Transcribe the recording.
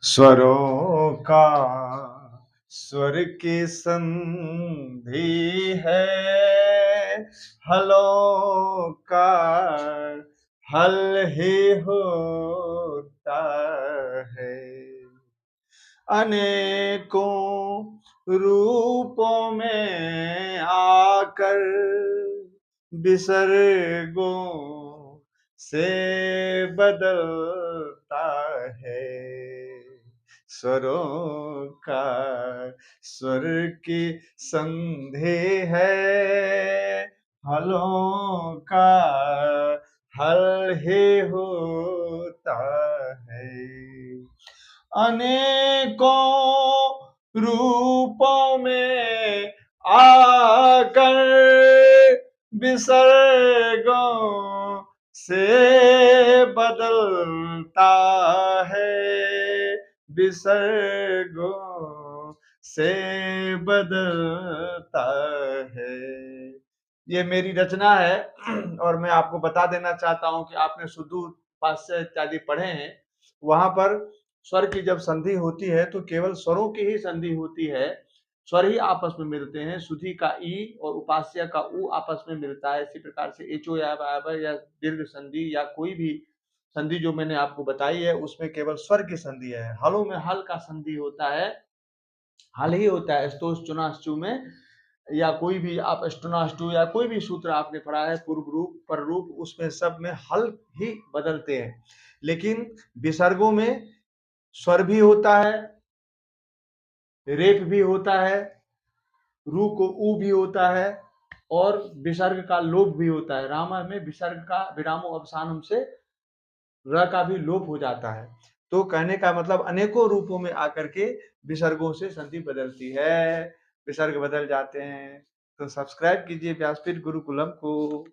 स्वरों का स्वर की संधि है, हलों का हल ही होता है। अनेकों रूपों में आकर विसर्गों से बदलता है। स्वरों का स्वर की संधि है, हलों का हल ही होता है। अनेकों रूपों में आकर विसर्गों से बदलता है, विसर्गों से बदलता है। ये मेरी रचना है और मैं आपको बता देना चाहता हूँ कि आपने सुधु, पाश्य इत्यादि पढ़े हैं। वहाँ पर स्वर की जब संधि होती है तो केवल स्वरों की ही संधि होती है, स्वर ही आपस में मिलते हैं। सुधि का ई और उपास्य का उ आपस में मिलता है। इसी प्रकार से एचो या या दीर्घ संधि या कोई भी संधि जो मैंने आपको बताई है उसमें केवल स्वर की संधि है। हलों में हल का संधि होता है, हल ही होता है। स्तोष चुनाश्चु में या कोई भी आप अष्टनाष्टु या कोई भी सूत्र आपने पढ़ा है, पूर्व रूप पर रूप, उसमें सब में हल ही बदलते हैं। लेकिन विसर्गों में स्वर भी होता है, रेप भी होता है, रू को ऊ भी होता है और विसर्ग का लोप भी होता है। रामा में विसर्ग का विरामो अवसानम से र का भी लोप हो जाता है। तो कहने का मतलब अनेकों रूपों में आकर के विसर्गों से संधि बदलती है, विसर्ग बदल जाते हैं। तो सब्सक्राइब कीजिए व्यासपीठ गुरुकुलम को।